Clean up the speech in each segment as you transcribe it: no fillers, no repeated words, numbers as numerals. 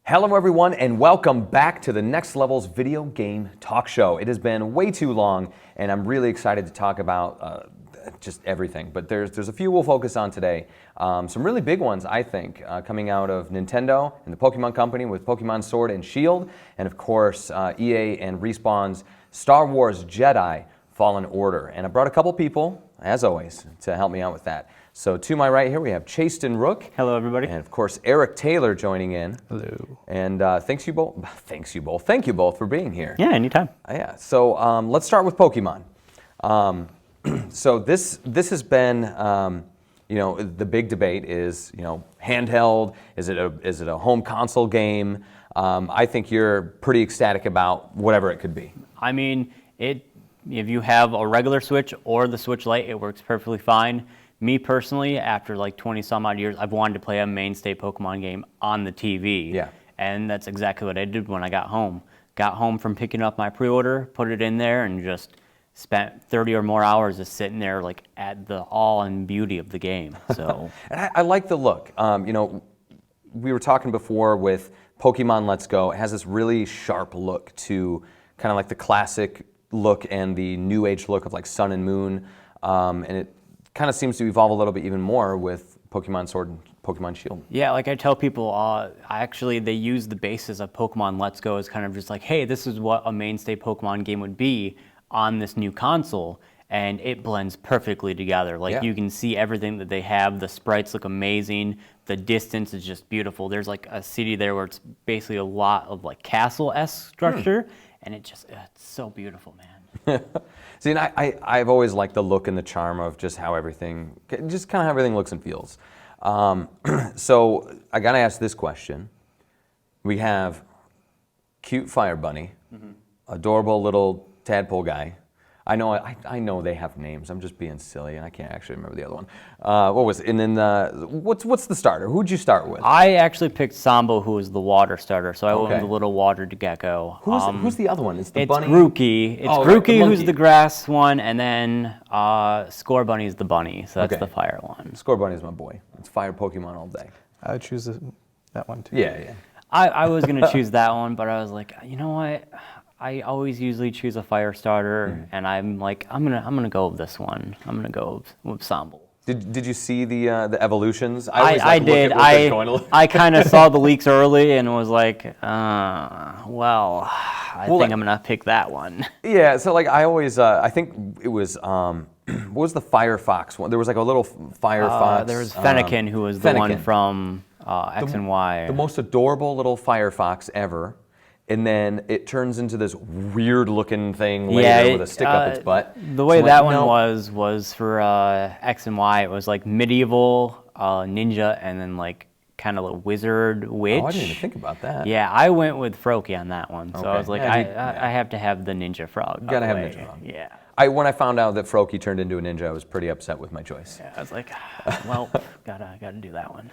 Hello everyone and welcome back to the Next Level's video game talk show. It has been way too long and I'm really excited to talk about just everything, but there's a few we'll focus on today. Some really big ones, I think, coming out of Nintendo and the Pokemon Company with Pokemon Sword and Shield, and of course EA and Respawn's Star Wars Jedi Fallen Order. And I brought a couple people, as always, to help me out with that. So to my right here we have Chastyn Rook. Hello everybody. And of course Eric Taylor joining in. Hello. And thank you both for being here. Yeah, anytime. Yeah, so let's start with Pokemon. So this has been, the big debate is, handheld, is it a home console game? I think you're pretty ecstatic about whatever it could be. I mean, if you have a regular Switch or the Switch Lite, it works perfectly fine. Me personally, after like 20 some odd years, I've wanted to play a mainstay Pokemon game on the TV. Yeah. And that's exactly what I did when I got home. Got home from picking up my pre-order, put it in there, and just spent 30 or more hours just sitting there like at the awe and beauty of the game. So And I like the look. We were talking before with Pokemon Let's Go. It has this really sharp look to kind of like the classic look and the new age look of like Sun and Moon. And it kind of seems to evolve a little bit even more with Pokemon Sword and Pokemon Shield. yeah, like I tell people, actually they use the basis of Pokemon Let's Go as kind of just like, hey, this is what a mainstay Pokemon game would be on this new console, and it blends perfectly together. Like you can see everything that they have. The sprites look amazing. The distance is just beautiful. There's like a city there where it's basically a lot of like castle-esque structure, and it's so beautiful, man. See, and I've always liked the look and the charm of just how everything looks and feels. So I gotta ask this question. We have cute Fire Bunny, adorable little tadpole guy. I know they have names. I'm just being silly, and I can't actually remember the other one. What was it? And then what's the starter? Who'd you start with? I actually picked Sambo, who was the water starter, so I went with the little water gecko. Who's the other one? It's the bunny? Grookey. It's right, Grookey, who's the grass one, and then Score Bunny's the bunny, so that's the fire one. Score Bunny's my boy. It's fire Pokemon all day. I would choose that one too. Yeah. I was going to choose that one, but I was like, you know what? I always usually choose a fire starter, and I'm like, I'm gonna go with this one. I'm gonna go with Sambo. Did you see the evolutions? I did. I kind of saw the leaks early and was like, I think I'm gonna pick that one. Yeah. So like I always, I think it was what was the Firefox one? There was like a little Firefox. There was Fennekin, who was the one from X and Y. The most adorable little Firefox ever. And then it turns into this weird-looking thing later with a stick up its butt. The way that one was for X and Y. It was like medieval ninja, and then like kind of a wizard witch. Oh, I didn't even think about that. Yeah, I went with Froakie on that one. So I was like, I have to have the ninja frog. You gotta have Ninja Frog. Yeah. When I found out that Froakie turned into a ninja, I was pretty upset with my choice. Yeah, I was like, well, gotta do that one.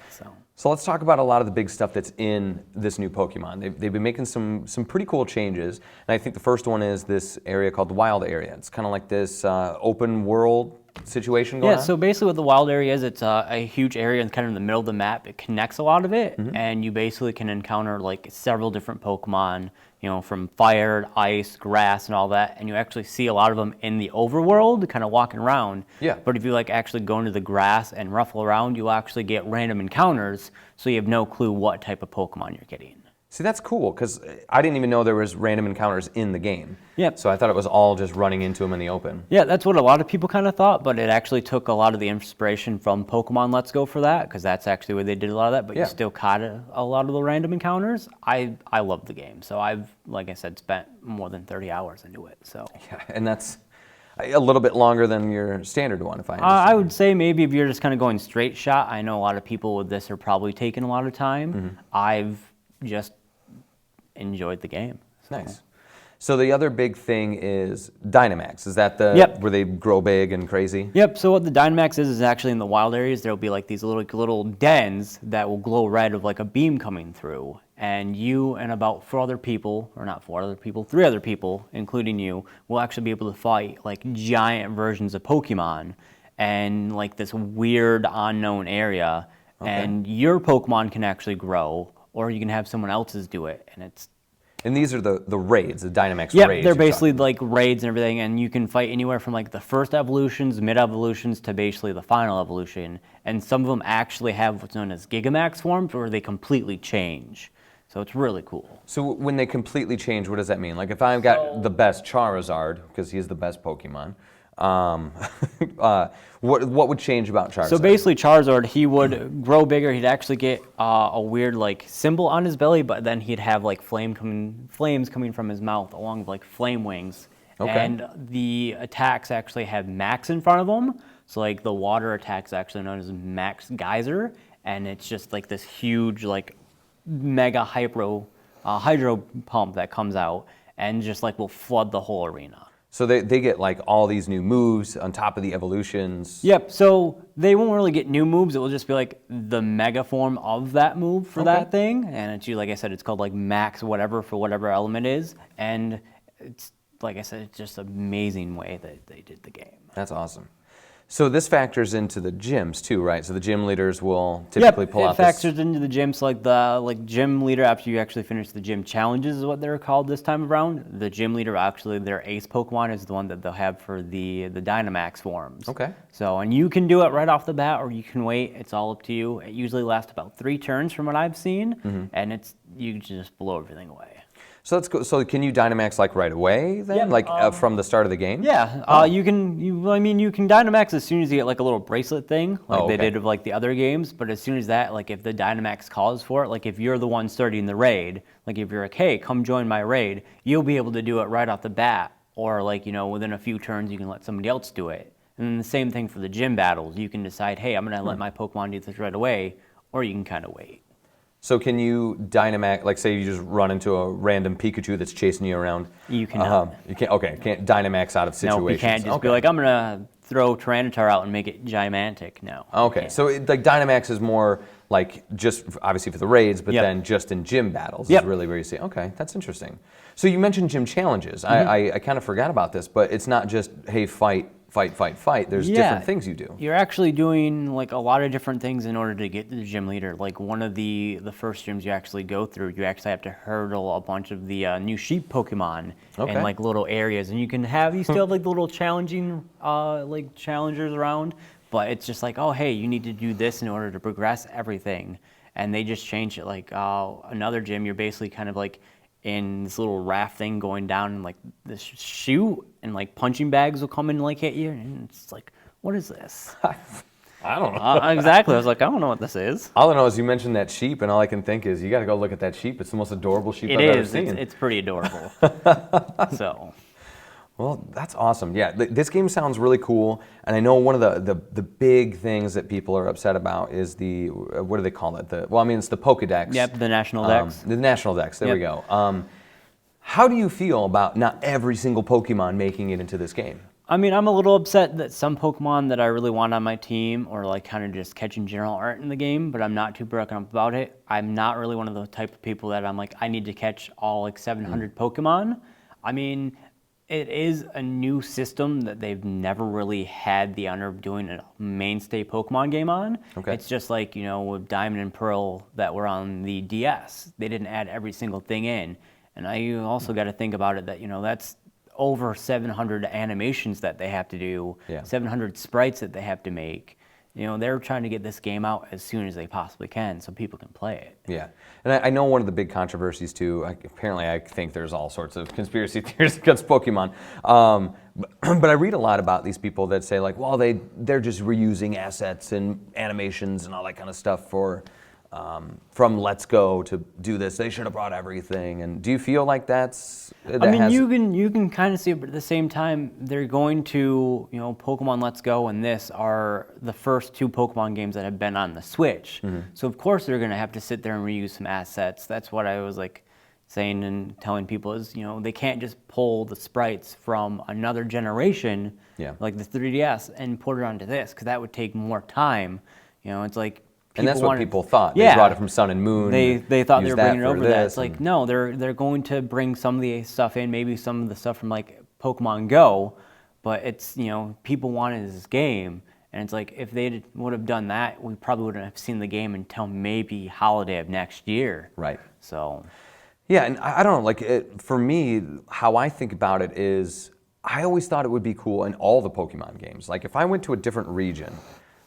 So let's talk about a lot of the big stuff that's in this new Pokemon. They've been making some pretty cool changes, and I think the first one is this area called the Wild Area. It's kind of like this open world situation going on. Yeah, so basically what the Wild Area is, it's a huge area and kind of in the middle of the map. It connects a lot of it, and you basically can encounter like several different Pokemon, from fire, ice, grass, and all that, and you actually see a lot of them in the overworld, kind of walking around. Yeah. But if you like actually go into the grass and ruffle around, you'll actually get random encounters, so you have no clue what type of Pokemon you're getting. See, that's cool, because I didn't even know there was random encounters in the game. Yep. So I thought it was all just running into them in the open. Yeah, that's what a lot of people kind of thought, but it actually took a lot of the inspiration from Pokemon Let's Go for that, because that's actually where they did a lot of that, but you still caught a lot of the random encounters. I love the game, so I've, like I said, spent more than 30 hours into it. So. Yeah, and that's a little bit longer than your standard one, if I understand. I would say maybe if you're just kind of going straight shot, I know a lot of people with this are probably taking a lot of time. I've just enjoyed the game. So. Nice. So the other big thing is Dynamax. Is that where they grow big and crazy? Yep. So what the Dynamax is actually in the wild areas, there'll be like these little dens that will glow red of like a beam coming through. And you and about 3 other people, including you, will actually be able to fight like giant versions of Pokemon and like this weird unknown area. And your Pokemon can actually grow or you can have someone else's do it, and it's. And these are the raids, the Dynamax Yep, raids. they're basically like raids and everything, and you can fight anywhere from like the first evolutions, mid-evolutions, to basically the final evolution. And some of them actually have what's known as Gigamax forms, where they completely change. So it's really cool. So when they completely change, what does that mean? Like if I've got the best Charizard, because he's the best Pokemon, what would change about Charizard? So basically Charizard, he would grow bigger. He'd actually get a weird like symbol on his belly, but then he'd have like flames coming from his mouth along with like flame wings. Okay. And the attacks actually have max in front of them. So like the water attack is actually known as Max Geyser, and it's just like this huge like mega hydro pump that comes out and just like will flood the whole arena. So they get like all these new moves on top of the evolutions. Yep, so they won't really get new moves. It will just be like the mega form of that move for that thing. And it's, like I said, it's called like max whatever for whatever element is. And it's, like I said, it's just an amazing way that they did the game. That's awesome. So this factors into the gyms too, right? So the gym leaders will typically pull out this. It factors into the gym. So like the gym leader, after you actually finish the gym challenges is what they're called this time around. The gym leader, actually their ace Pokemon is the one that they'll have for the Dynamax forms. Okay. So, and you can do it right off the bat or you can wait. It's all up to you. It usually lasts about 3 turns from what I've seen. And you just blow everything away. So let's go. So can you Dynamax like right away then, from the start of the game? Yeah, you can Dynamax as soon as you get like a little bracelet thing, like they did with like the other games. But as soon as that, like if the Dynamax calls for it, like if you're the one starting the raid, like if you're like, hey, come join my raid, you'll be able to do it right off the bat, or like within a few turns you can let somebody else do it. And then the same thing for the gym battles. You can decide, hey, I'm gonna let my Pokemon do this right away, or you can kind of wait. So can you Dynamax, like say you just run into a random Pikachu that's chasing you around? You cannot. You can't. Okay, can't Dynamax out of situations. No, you can't just be like, I'm gonna throw Tyranitar out and make it gigantic. No. Okay, so like Dynamax is more like just obviously for the raids, but then just in gym battles is really where you see. Okay, that's interesting. So you mentioned gym challenges. I kind of forgot about this, but it's not just hey fight. There's different things you do. You're actually doing like a lot of different things in order to get to the gym leader. Like one of the first gyms you actually go through, you actually have to hurdle a bunch of the new sheep Pokemon in like little areas, and you still have like the little challenging like challengers around, but it's just like, oh hey, you need to do this in order to progress everything, and they just changed it. Like another gym, you're basically kind of like in this little raft thing going down in like this chute, and like punching bags will come and like hit you, and it's like, what is this? I don't know. Exactly. I was like, I don't know what this is. All I know is you mentioned that sheep, and all I can think is you got to go look at that sheep. It's the most adorable sheep I've ever seen. It's pretty adorable. So. Well, that's awesome. Yeah, this game sounds really cool, and I know one of the big things that people are upset about is the what do they call it? It's the Pokedex. Yep, the National Dex. The National Dex. There we go. How do you feel about not every single Pokemon making it into this game? I mean, I'm a little upset that some Pokemon that I really want on my team or like kind of just catch in general aren't in the game, but I'm not too broken up about it. I'm not really one of the type of people that I'm like, I need to catch all like 700 Pokemon. I mean, it is a new system that they've never really had the honor of doing a mainstay Pokemon game on. Okay. It's just like, with Diamond and Pearl that were on the DS. They didn't add every single thing in. And I also got to think about it that, that's over 700 animations that they have to do, 700 sprites that they have to make. They're trying to get this game out as soon as they possibly can so people can play it. Yeah, and I know one of the big controversies too, apparently I think there's all sorts of conspiracy theories against Pokemon, but I read a lot about these people that say like, well, they're just reusing assets and animations and all that kind of stuff from Let's Go to do this. They should have brought everything. And do you feel like you can kind of see it, but at the same time, they're going to, Pokemon Let's Go and this are the first 2 Pokemon games that have been on the Switch. So of course they're going to have to sit there and reuse some assets. That's what I was like saying and telling people is, they can't just pull the sprites from another generation, like the 3DS, and put it onto this, because that would take more time. It's like, and that's what people thought. They brought it from Sun and Moon. They thought they were bringing it over that. It's like, no, they're going to bring some of the stuff in, maybe some of the stuff from like Pokemon Go, but it's, people wanted this game, And it's like, if they would have done that, we probably wouldn't have seen the game until maybe holiday of next year. Right. So. Yeah, and I don't know, like, for me, how I think about it is, I always thought it would be cool in all the Pokemon games. Like, if I went to a different region,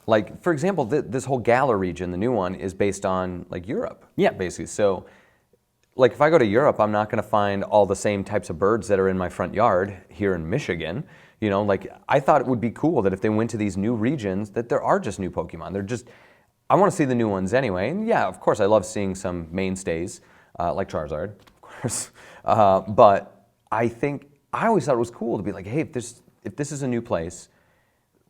like, for example, this whole Galar region, the new one, is based on, like, Europe. Yeah. Basically. So, like, if I go to Europe, I'm not going to find all the same types of birds that are in my front yard here in Michigan. You know, like, I thought it would be cool that if they went to these new regions, that there are just new Pokemon. They're just, I want to see the new ones anyway. And yeah, of course, I love seeing some mainstays, like Charizard, of course. But I think, I always thought it was cool to be like, hey, if this is a new place,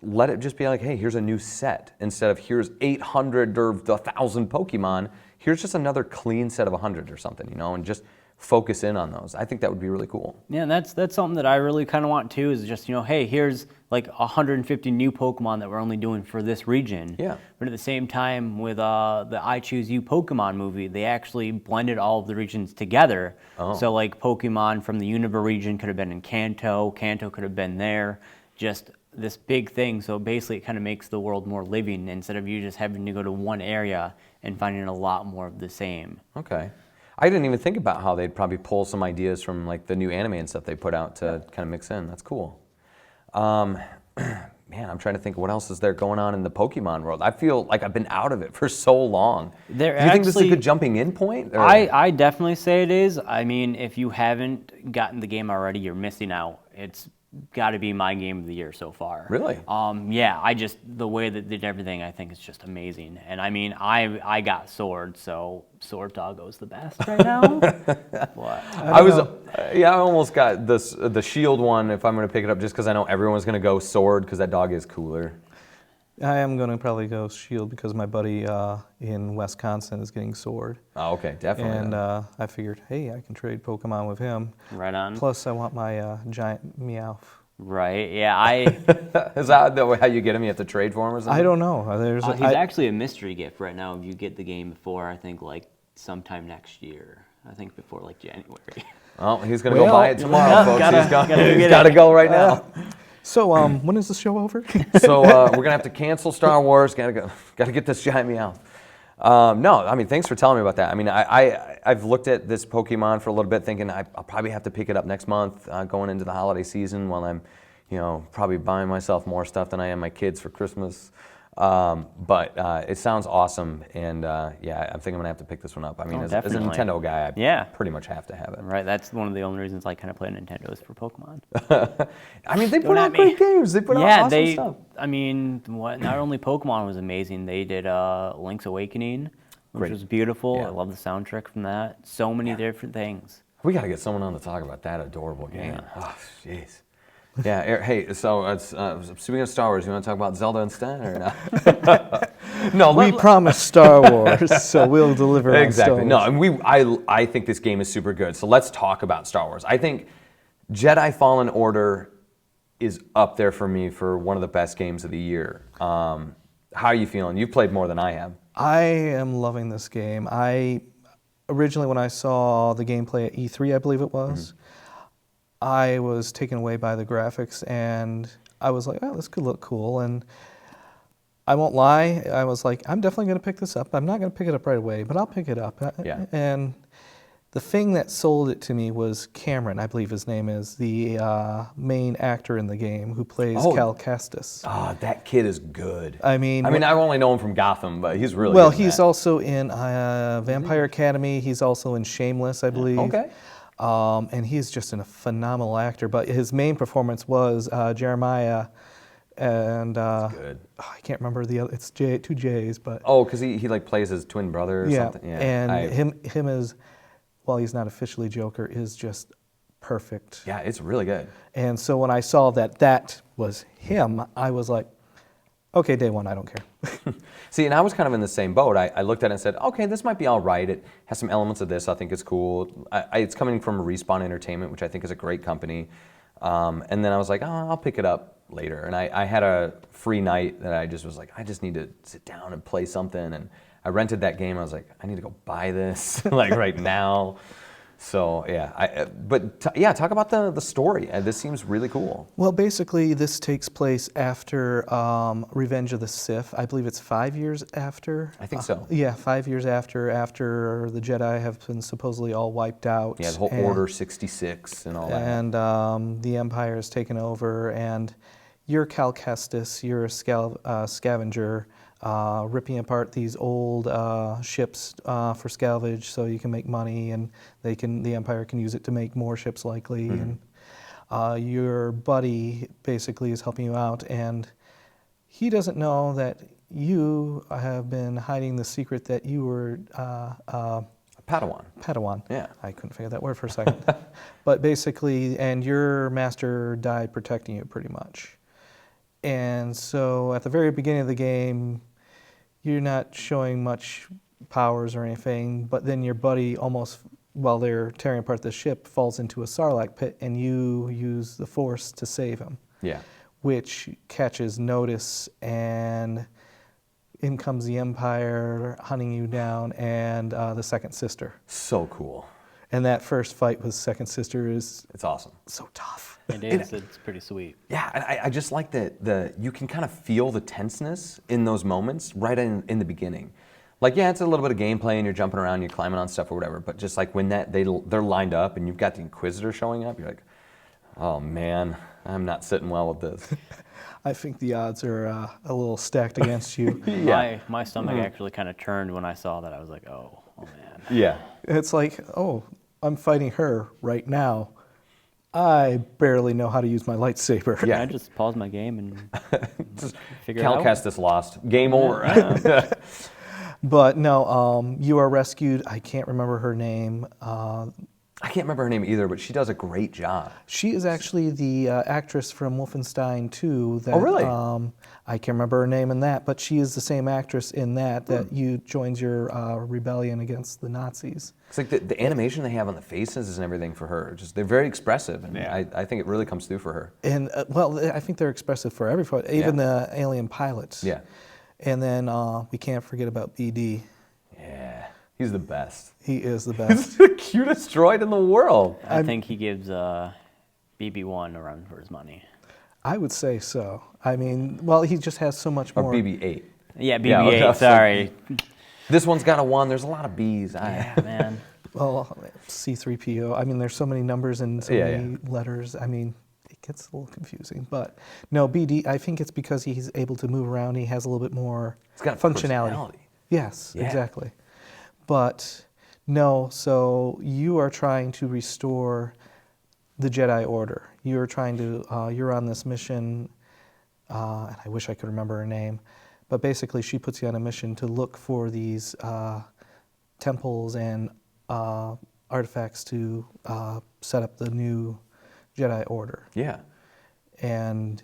let it just be like, hey, here's a new set. Instead of here's 800 or 1,000 Pokemon, here's just another clean set of 100 or something, you know, and just focus in on those. I think that would be really cool. Yeah, and that's something that I really kind of want too, is just, you know, hey, here's like 150 new Pokemon that we're only doing for this region. Yeah. But at the same time, with the I Choose You Pokemon movie, they actually blended all of the regions together. Oh. So like Pokemon from the Unova region could have been in Kanto could have been there. Just this big thing. So basically it kind of makes the world more living instead of you just having to go to one area and finding a lot more of the same. Okay. I didn't even think about how they'd probably pull some ideas from like the new anime and stuff they put out to kind of mix in. That's cool. Man, I'm trying to think what else is there going on in the Pokemon world. I feel like I've been out of it for so long. Do you think this is a good jumping in point? Or? I definitely say it is. I mean, if you haven't gotten the game already, you're missing out. It's got to be my game of the year so far. Really? Yeah, the way that they did everything, I think is just amazing. And I mean, I got Sword, so Sword Doggo's the best right now. But I almost got the Shield one if I'm going to pick it up just because I know everyone's going to go Sword because that dog is cooler. I am going to probably go Shield because my buddy in Wisconsin is getting Sword. Oh, okay, definitely. And I figured, hey, I can trade Pokemon with him. right on. Plus, I want my giant Meowth. Right, yeah, Is that how you get him? You have to trade for him or something? I don't know. he's actually a mystery gift right now. If you get the game before, I think, like, sometime next year. I think before, like, January. Oh, he's going to go buy it tomorrow, folks. He's gotta got to go right now. So, when is the show over? So we're going to have to cancel Star Wars. Got to get this giant Meowth. No, I mean, thanks for telling me about that. I mean, I've looked at this Pokemon for a little bit thinking I'll probably have to pick it up next month going into the holiday season while I'm, you know, probably buying myself more stuff than I am my kids for Christmas. But it sounds awesome, and yeah, I think I'm going to have to pick this one up. I mean, as a Nintendo guy, I pretty much have to have it. Right, that's one of the only reasons I kind of play Nintendo is for Pokemon. I mean, they put out great games. They put out awesome stuff. I mean, not only Pokemon was amazing, they did Link's Awakening, which was beautiful. Yeah. I love the soundtrack from that. So many different things. We got to get someone on to talk about that adorable game. Oh, jeez. Yeah, hey, so speaking of Star Wars, you want to talk about Zelda instead, or not? No, we promised Star Wars, so we'll deliver on Star Wars. No, and I think this game is super good, so let's talk about Star Wars. I think Jedi Fallen Order is up there for me for one of the best games of the year. How are you feeling? You've played more than I have. I am loving this game. Originally, when I saw the gameplay at E3, I believe it was, I was taken away by the graphics, and I was like, oh, this could look cool. And I won't lie, I was like, I'm definitely going to pick this up. I'm not going to pick it up right away, but I'll pick it up. Yeah. And the thing that sold it to me was Cameron, I believe his name is, the main actor in the game who plays Cal Kestis. Oh, that kid is good. I mean, I only know him from Gotham, but he's really well, good. He's also in Vampire Academy. He's also in Shameless, I believe. Okay. And he's just a phenomenal actor. But his main performance was Jeremiah, and good. I can't remember the other. It's two J's, but because he like plays his twin brother or something. Yeah, and him is, well, he's not officially Joker, is just perfect. Yeah, it's really good. And so when I saw that was him, I was like, okay, day one, I don't care. See, and I was kind of in the same boat. I looked at it and said, okay, this might be all right. It has some elements of this. I think it's cool. It's coming from Respawn Entertainment, which I think is a great company. And then I was like, oh, I'll pick it up later. And I had a free night that I just was like, I just need to sit down and play something. And I rented that game. I was like, I need to go buy this like right now. So yeah, yeah, talk about the story. This seems really cool. Well, basically, this takes place after Revenge of the Sith. I believe it's 5 years after. I think so. Yeah, 5 years after the Jedi have been supposedly all wiped out. Yeah, the whole Order 66 and all that. And the Empire has taken over, and you're Cal Kestis. You're a scavenger, ripping apart these old ships for salvage, so you can make money, and the Empire can use it to make more ships, likely. And your buddy basically is helping you out, and he doesn't know that you have been hiding the secret that you were Padawan. Padawan. Yeah. I couldn't figure that word for a second. But basically, and your master died protecting you pretty much. And so at the very beginning of the game, you're not showing much powers or anything, but then your buddy almost, while they're tearing apart the ship, falls into a Sarlacc pit, and you use the Force to save him. Yeah. Which catches notice, and in comes the Empire hunting you down, and the second sister. So cool. And that first fight with second sister is It's awesome. so tough. It is. It's pretty sweet. Yeah, and I just like that you can kind of feel the tenseness in those moments right in the beginning. Like, yeah, it's a little bit of gameplay, and you're jumping around, you're climbing on stuff or whatever. But just like when they're lined up, and you've got the Inquisitor showing up, you're like, oh man, I'm not sitting well with this. I think the odds are a little stacked against you. Yeah. My stomach actually kind of turned when I saw that. I was like, oh man. Yeah. It's like, oh, I'm fighting her right now. I barely know how to use my lightsaber. Yeah. I just paused my game and Just figure it Cal out. Kestis lost. Game over. But no, you are rescued. I can't remember her name. I can't remember her name either, but she does a great job. She is actually the actress from Wolfenstein 2. That, Oh, really? I can't remember her name in that, but she is the same actress in that you joins your rebellion against the Nazis. It's like the animation they have on the faces and everything for her. Just they're very expressive, and Yeah. I think it really comes through for her. And well, I think they're expressive for everybody, even the alien pilots. Yeah. And then we can't forget about BD. Yeah. He's the best. He is the He's best. the cutest droid in the world. I think he gives BB-1 a run for his money. I would say so. I mean, well, he just has so much Or more. BB-8. Yeah, Yeah, BB-8. okay. Sorry. This one's got a 1. There's a lot of B's. Yeah, man. Well, C-3PO. I mean, there's so many numbers and so many letters. I mean, it gets a little confusing. But no, BD, I think it's because he's able to move around. He has a little bit more It's got functionality. personality. Yes, Yeah. exactly. But no, so you are trying to restore the Jedi Order. You're trying to, you're on this mission, and I wish I could remember her name, but basically she puts you on a mission to look for these temples and artifacts to set up the new Jedi Order. Yeah. And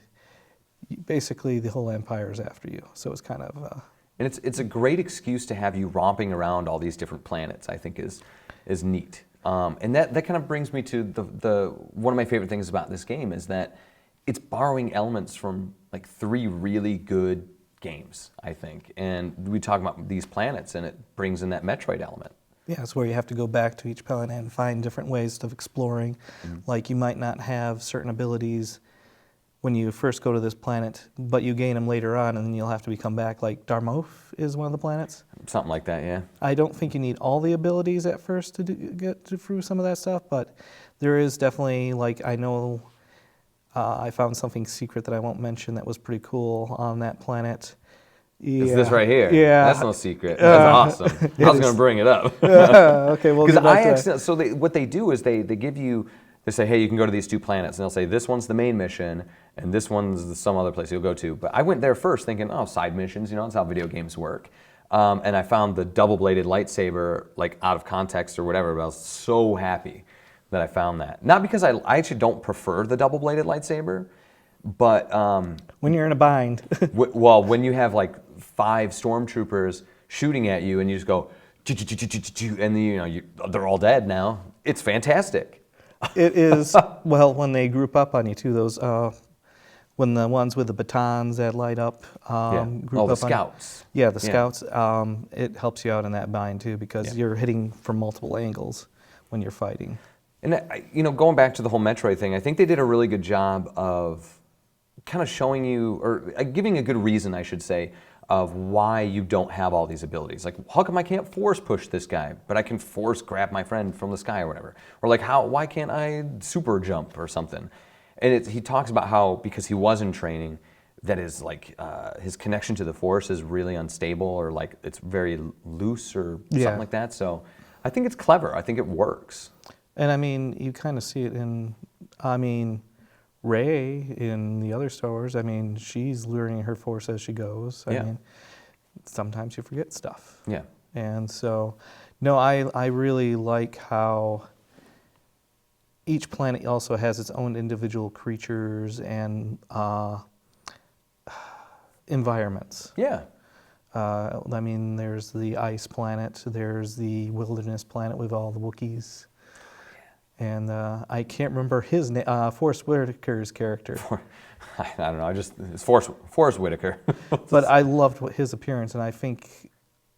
basically the whole Empire is after you, so it's kind of... And it's a great excuse to have you romping around all these different planets, I think is neat. And that kind of brings me to the one of my favorite things about this game is that it's borrowing elements from like 3 really good games, I think. And we talk about these planets, and it brings in that Metroid element. Yeah, it's where you have to go back to each planet and find different ways of exploring. Like you might not have certain abilities when you first go to this planet, but you gain them later on, and then you'll have to come back. Like Darmoth is one of the planets. Something like that, yeah. I don't think you need all the abilities at first to get through some of that stuff, but there is definitely, like, I know I found something secret that I won't mention that was pretty cool on that planet. Yeah. It's this right here. Yeah. That's no secret. That's awesome. I was going to bring it up. Okay, well, Because I accidentally, so what they do is they give you, they say, hey, you can go to these 2 planets, and they'll say, this one's the main mission, and this one's some other place you'll go to. But I went there first thinking, oh, side missions, that's how video games work. And I found the double-bladed lightsaber, like, out of context or whatever, but I was so happy that I found that. Not because I actually don't prefer the double-bladed lightsaber, but... when you're in a bind. well, when you have, like, 5 stormtroopers shooting at you, and you just go, and then, they're all dead now, it's fantastic. It is, well, when they group up on you too, those, when the ones with the batons that light up group up the on scouts. you. Yeah, the scouts, it helps you out in that bind too, because you're hitting from multiple angles when you're fighting. And going back to the whole Metroid thing, I think they did a really good job of kind of showing you, or giving a good reason, I should say, of why you don't have all these abilities. Like, how come I can't force push this guy, but I can force grab my friend from the sky or whatever? Or like, why can't I super jump or something? And he talks about how, because he was in training, that is like his connection to the Force is really unstable, or like it's very loose or something like that. So I think it's clever. I think it works. And I mean, you kind of see it in, Rey in the other Star Wars. I mean, she's learning her Force as she goes. I mean, sometimes you forget stuff. Yeah. And so, no, I really like how each planet also has its own individual creatures and environments. Yeah. I mean, there's the ice planet, there's the wilderness planet with all the Wookiees. And I can't remember his name, Forrest Whitaker's character. I don't know, it's Forrest Whitaker. But I loved his appearance, and I think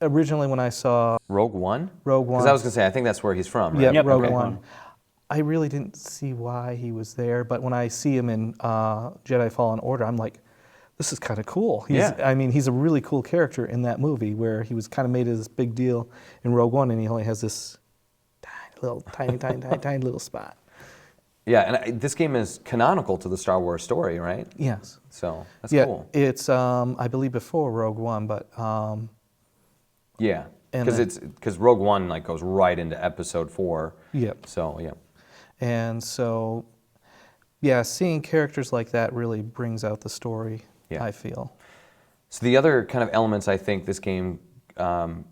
originally when I saw Rogue One? Rogue One. Because I was going to say, I think that's where he's from, right? Yeah, Yep, Rogue okay. One. I really didn't see why he was there, but when I see him in Jedi Fallen Order, I'm like, this is kind of cool. I mean, he's a really cool character in that movie, where he was kind of made this big deal in Rogue One, and he only has this tiny little spot. Yeah, and this game is canonical to the Star Wars story, right? Yes. So that's cool. It's I believe before Rogue One, but yeah, and because Rogue One like goes right into Episode 4. Yep. So yeah. And so, yeah, seeing characters like that really brings out the story. Yeah. I feel. So the other kind of elements I think this game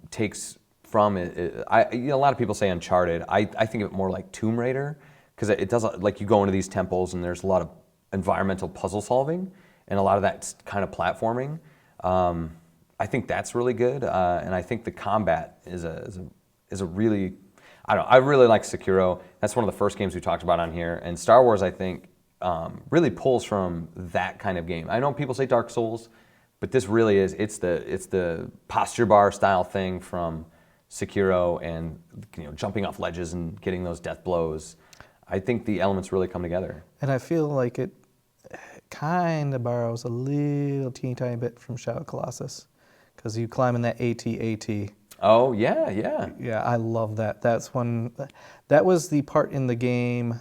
takes from it, a lot of people say Uncharted. I think of it more like Tomb Raider, because it does, like, you go into these temples and there's a lot of environmental puzzle solving and a lot of that kind of platforming. I think that's really good, and I think the combat is a really, I really like Sekiro. That's one of the first games we talked about on here, and Star Wars, I think, really pulls from that kind of game. I know people say Dark Souls, but this really is, it's the posture bar style thing from Sekiro, and jumping off ledges and getting those death blows. I think the elements really come together. And I feel like it kind of borrows a little teeny tiny bit from Shadow of Colossus, because you climb in that AT-AT. Oh yeah. Yeah, I love that. That was the part in the game,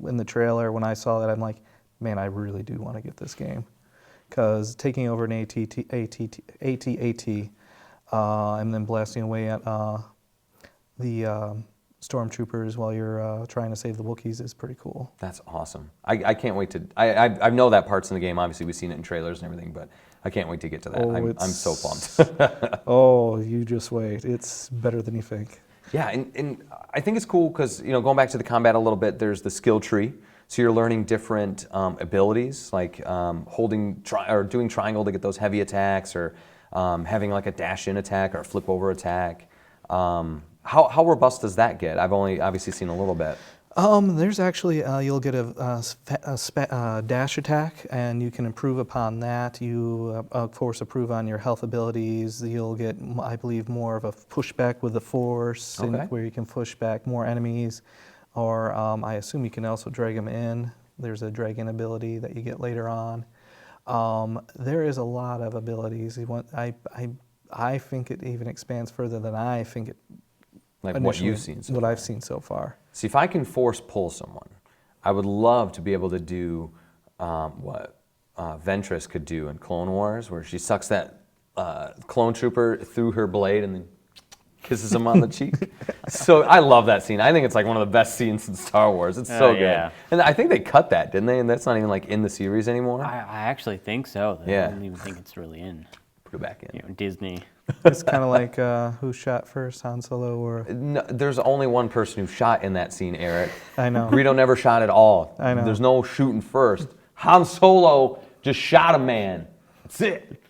in the trailer, when I saw that, I'm like, man, I really do want to get this game. Because taking over an AT-AT, and then blasting away at the stormtroopers while you're trying to save the Wookiees is pretty cool. That's awesome. I can't wait to. I know that part's in the game. Obviously, we've seen it in trailers and everything, but I can't wait to get to that. I'm so pumped. Oh, you just wait. It's better than you think. Yeah, and I think it's cool because, going back to the combat a little bit, there's the skill tree. So you're learning different abilities, like doing triangle to get those heavy attacks, or having like a dash-in attack or a flip-over attack. How robust does that get? I've only obviously seen a little bit. There's actually, you'll get a dash attack, and you can improve upon that. You, of course, improve on your health abilities. You'll get, I believe, more of a pushback with the Force, where you can push back more enemies. Or I assume you can also drag them in. There's a dragon ability that you get later on. There is a lot of abilities. I think it even expands further than I think it. Like what you've seen so far. What far. I've seen so far. See, if I can force pull someone, I would love to be able to do what Ventress could do in Clone Wars, where she sucks that clone trooper through her blade and then kisses him on the cheek. So I love that scene. I think it's like one of the best scenes in Star Wars. It's so good. Yeah. And I think they cut that, didn't they? And that's not even like in the series anymore. I actually think so. I don't even think it's really in. Put it back in. Disney. It's kind of like who shot first, Han Solo or... No, there's only one person who shot in that scene, Eric. I know. Greedo never shot at all. I know. There's no shooting first. Han Solo just shot a man. That's it.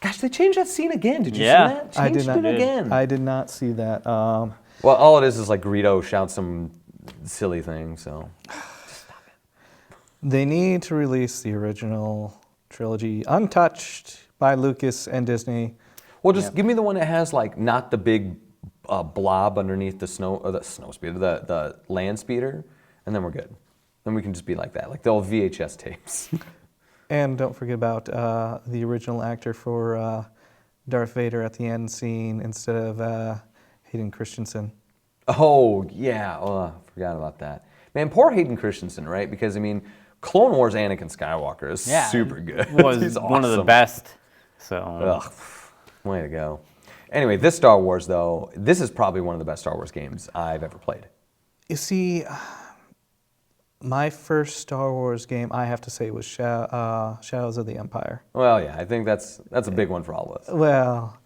Gosh, they changed that scene again. Did you see that? I did not. Changed it again. I did not see that. Well, all it is like Greedo shouts some silly thing, so... They need to release the original trilogy untouched by Lucas and Disney. Well, just give me the one that has like not the big blob underneath the snow speeder, the land speeder, and then we're good. Then we can just be like that, like the old VHS tapes. And don't forget about the original actor for Darth Vader at the end scene instead of Hayden Christensen. Oh, yeah. Oh, I forgot about that. Man, poor Hayden Christensen, right? Because, I mean, Clone Wars Anakin Skywalker is super good. Was He's one of the awesome. best. So. Ugh, way to go. Anyway, this Star Wars, though, this is probably one of the best Star Wars games I've ever played. You see, my first Star Wars game, I have to say, was Shadows of the Empire. Well, yeah, I think that's a big one for all of us. Well,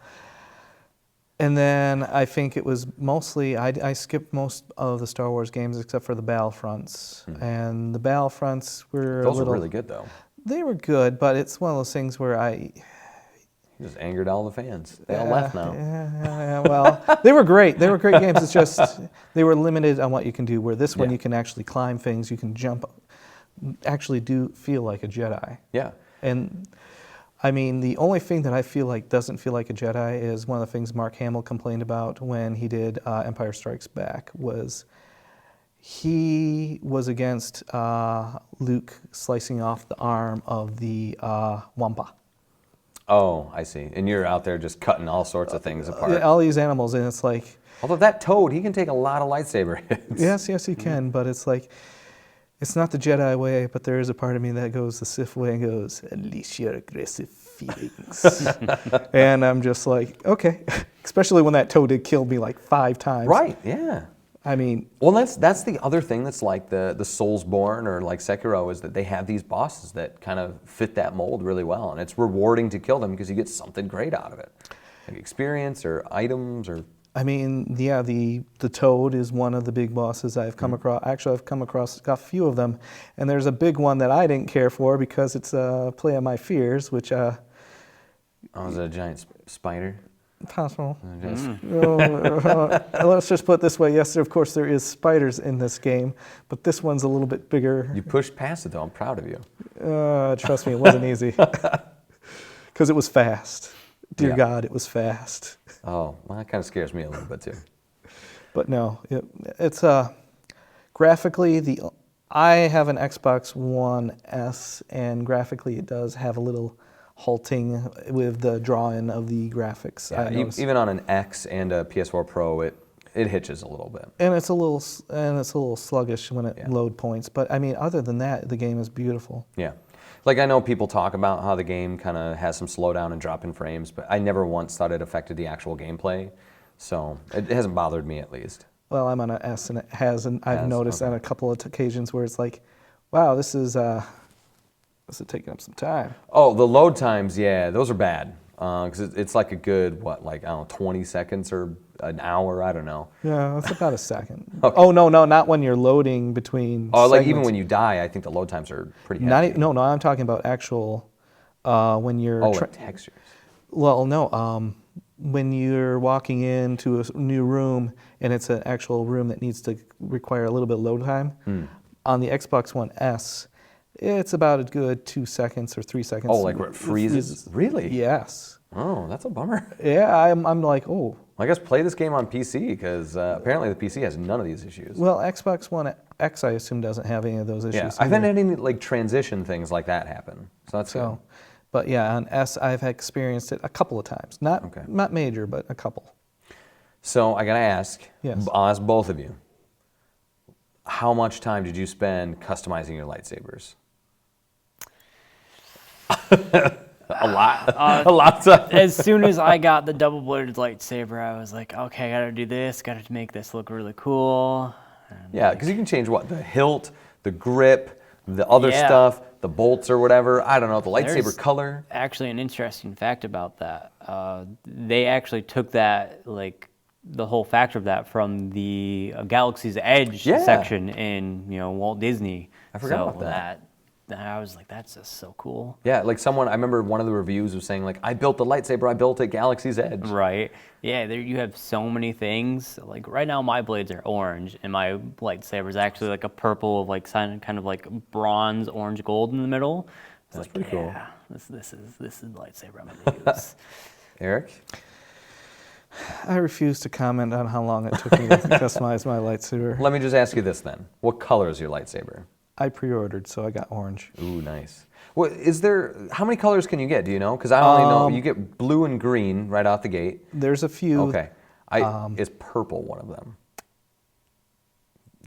and then I think it was mostly, I skipped most of the Star Wars games except for the Battlefronts. And the Battlefronts were Those are really good, though. They were good, but it's one of those things where You just angered all the fans. They all left now. Yeah, well, they were great. They were great games. It's just they were limited on what you can do. Where this one, you can actually climb things, you can jump, actually do feel like a Jedi. Yeah. And I mean, the only thing that I feel like doesn't feel like a Jedi is one of the things Mark Hamill complained about when he did Empire Strikes Back was he was against Luke slicing off the arm of the Wampa. Oh, I see. And you're out there just cutting all sorts of things apart. All these animals, and it's like... Although that Toad, he can take a lot of lightsaber hits. Yes, he can, but it's like... It's not the Jedi way, but there is a part of me that goes the Sith way and goes, unleash your aggressive feelings. And I'm just like, okay. Especially when that Toad did kill me like 5 times. Right, yeah. I mean... Well, that's the other thing that's like the Soulsborne or like Sekiro is that they have these bosses that kind of fit that mold really well. And it's rewarding to kill them because you get something great out of it. Like experience or items or... I mean, yeah, the Toad is one of the big bosses I've come across. Actually, I've come across a few of them. And there's a big one that I didn't care for because it's a play on my fears, which... Oh, is it a giant spider? Possible. Let's just put it this way. Yes, of course, there is spiders in this game, but this one's a little bit bigger. You pushed past it, though. I'm proud of you. Trust me, it wasn't easy. Because it was fast. Dear God, it was fast. Oh, well, that kind of scares me a little bit, too. But no, it's graphically, I have an Xbox One S, and graphically it does have a little halting with the draw-in of the graphics. Yeah, even on an X and a PS4 Pro, it hitches a little bit. And it's a little sluggish when it load points. But I mean, other than that, the game is beautiful. Yeah, like I know people talk about how the game kind of has some slowdown and drop in frames, but I never once thought it affected the actual gameplay. So it hasn't bothered me at least. Well, I'm on an S, and it has, and I've noticed on a couple of occasions where it's like, wow, this is taking up some time. Oh, the load times, yeah, those are bad. Because it's like a good, I don't know, 20 seconds or an hour, I don't know. Yeah, it's about a second. Okay. Oh, no, not when you're loading between like even when you die, I think the load times are pretty hefty. No, I'm talking about actual, when you're... like textures. Well, no, when you're walking into a new room and it's an actual room that needs to require a little bit of load time, on the Xbox One S, it's about a good 2 seconds or 3 seconds. Oh, like where it freezes? Really? Yes. Oh, that's a bummer. Yeah, I'm like, oh. I guess play this game on PC because apparently the PC has none of these issues. Well, Xbox One X, I assume, doesn't have any of those issues. Yeah, I haven't had any like transition things like that happen. So that's good. But yeah, on S, I've experienced it a couple of times. Not major, but a couple. So I gotta ask, Yes. I'll ask both of you, how much time did you spend customizing your lightsabers? A lot. A lot. As soon as I got the double-bladed lightsaber, I was like, okay, I gotta do this, gotta make this look really cool. Yeah, because you can change the hilt, the grip, the other stuff, the bolts or whatever. I don't know, the lightsaber color. Actually, an interesting fact about that. They actually took that, the whole factor of that from the Galaxy's Edge section in Walt Disney. I forgot about that. I was like, that's just so cool. Yeah, I remember one of the reviews was saying I built the lightsaber I built at Galaxy's Edge. Right. Yeah, there you have so many things. Like right now my blades are orange and my lightsaber is actually like a purple of kind of like bronze, orange, gold in the middle. That's pretty cool. This is the lightsaber I'm gonna use. Eric? I refuse to comment on how long it took me to customize my lightsaber. Let me just ask you this then. What color is your lightsaber? I pre-ordered, so I got orange. Ooh, nice. Well, how many colors can you get? Do you know? Because I only know you get blue and green right out the gate. There's a few. Okay. Is purple one of them?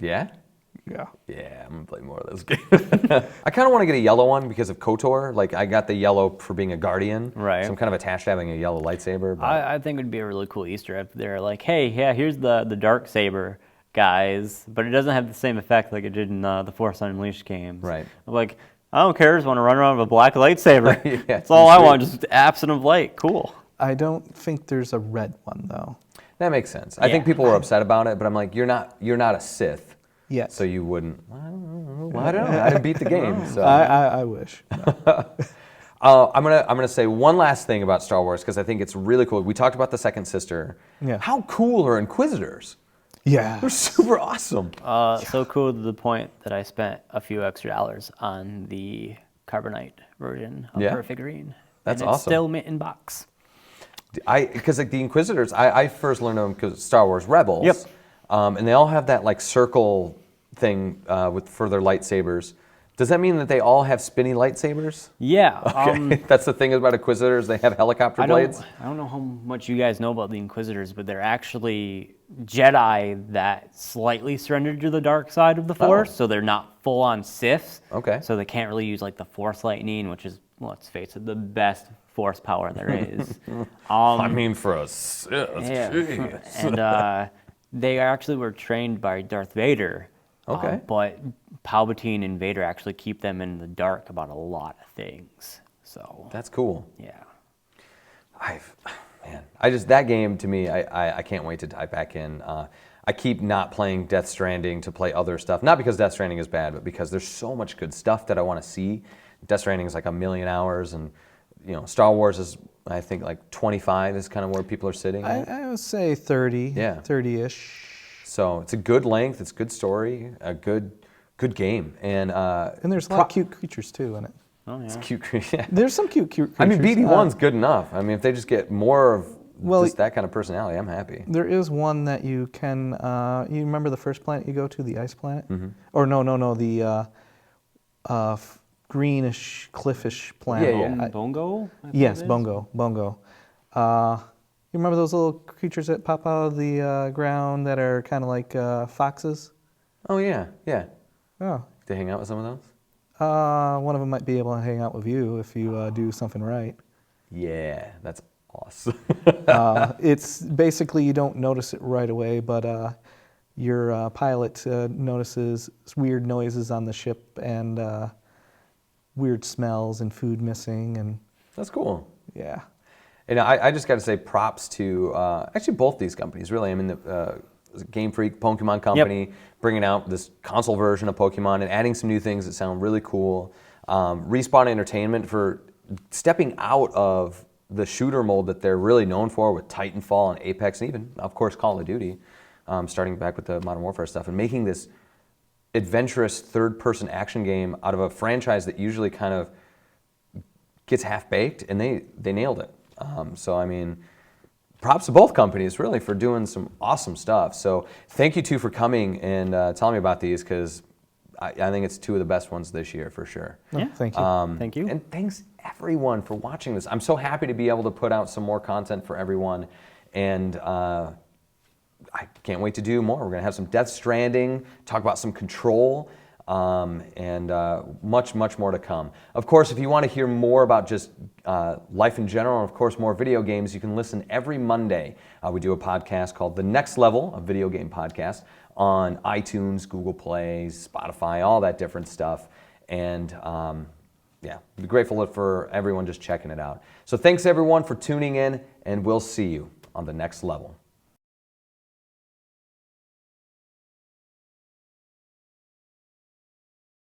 Yeah? Yeah. Yeah, I'm going to play more of this game. I kind of want to get a yellow one because of KOTOR. Like, I got the yellow for being a guardian. Right. So I'm kind of attached to having a yellow lightsaber. But I think it would be a really cool Easter egg. They're like, hey, yeah, here's the dark saber, guys, but it doesn't have the same effect like it did in the Force Unleashed games. Right. I'm like, I don't care, I just want to run around with a black lightsaber. Yeah, That's all I want, just absent of light. Cool. I don't think there's a red one, though. That makes sense. I think people were upset about it, but I'm like, you're not a Sith. Yes. So you wouldn't. I don't know. I didn't beat the game. So. I wish. No. I'm gonna say one last thing about Star Wars because I think it's really cool. We talked about the second sister. Yeah. How cool are Inquisitors? Yeah. They're super awesome. So cool to the point that I spent a few extra dollars on the Carbonite version of her figurine. That's and it's awesome. still mint in box. Because like the Inquisitors, I first learned them because Star Wars Rebels. Yep. And they all have that like circle thing for their lightsabers. Does that mean that they all have spinny lightsabers? Yeah. Okay. That's the thing about Inquisitors. They have helicopter blades. I don't know how much you guys know about the Inquisitors, but they're actually Jedi that slightly surrendered to the dark side of the Force, so they're not full-on Siths. Okay. So they can't really use like the Force lightning, which is, let's face it, the best Force power there is. I mean, for a Sith. Yeah. Jeez. And they actually were trained by Darth Vader. Okay. But Palpatine and Vader actually keep them in the dark about a lot of things. So That's cool. yeah. That game to me, I can't wait to dive back in. I keep not playing Death Stranding to play other stuff, not because Death Stranding is bad, but because there's so much good stuff that I want to see. Death Stranding is like 1,000,000 hours, and Star Wars is, I think, like 25 is kind of where people are sitting. I would say 30. Yeah. 30-ish. So it's a good length, it's a good story, a good game, and there's a lot of cute creatures too in it. Oh yeah. It's cute. Yeah. There's some cute creatures. I mean, BD1's good enough. I mean, if they just get more of just that kind of personality, I'm happy. There is one that you can. You remember the first planet you go to, the ice planet? Mm-hmm. Or no, the greenish, cliffish planet. Yeah. Bongo? Yes, Bongo. You remember those little creatures that pop out of the ground that are kind of like foxes? Oh yeah. Oh. To hang out with some of those. One of them might be able to hang out with you if you do something right. Yeah, that's awesome. It's basically you don't notice it right away, but your pilot notices weird noises on the ship and weird smells and food missing, and That's cool. yeah. And I just got to say props to actually both these companies, really. I mean, the Game Freak, Pokemon Company, bringing out this console version of Pokemon and adding some new things that sound really cool. Respawn Entertainment for stepping out of the shooter mold that they're really known for with Titanfall and Apex and even, of course, Call of Duty, starting back with the Modern Warfare stuff, and making this adventurous third-person action game out of a franchise that usually kind of gets half-baked, and they nailed it. So, I mean, props to both companies, really, for doing some awesome stuff. So thank you, two, for coming and telling me about these, because I think it's two of the best ones this year, for sure. Yeah. Thank you. Thank you. And thanks, everyone, for watching this. I'm so happy to be able to put out some more content for everyone, and I can't wait to do more. We're going to have some Death Stranding, talk about some Control, and much, much more to come. Of course, if you want to hear more about just life in general, and of course more video games, you can listen every Monday. We do a podcast called The Next Level, a video game podcast, on iTunes, Google Play, Spotify, all that different stuff. And yeah, be grateful for everyone just checking it out. So thanks everyone for tuning in, and we'll see you on The Next Level.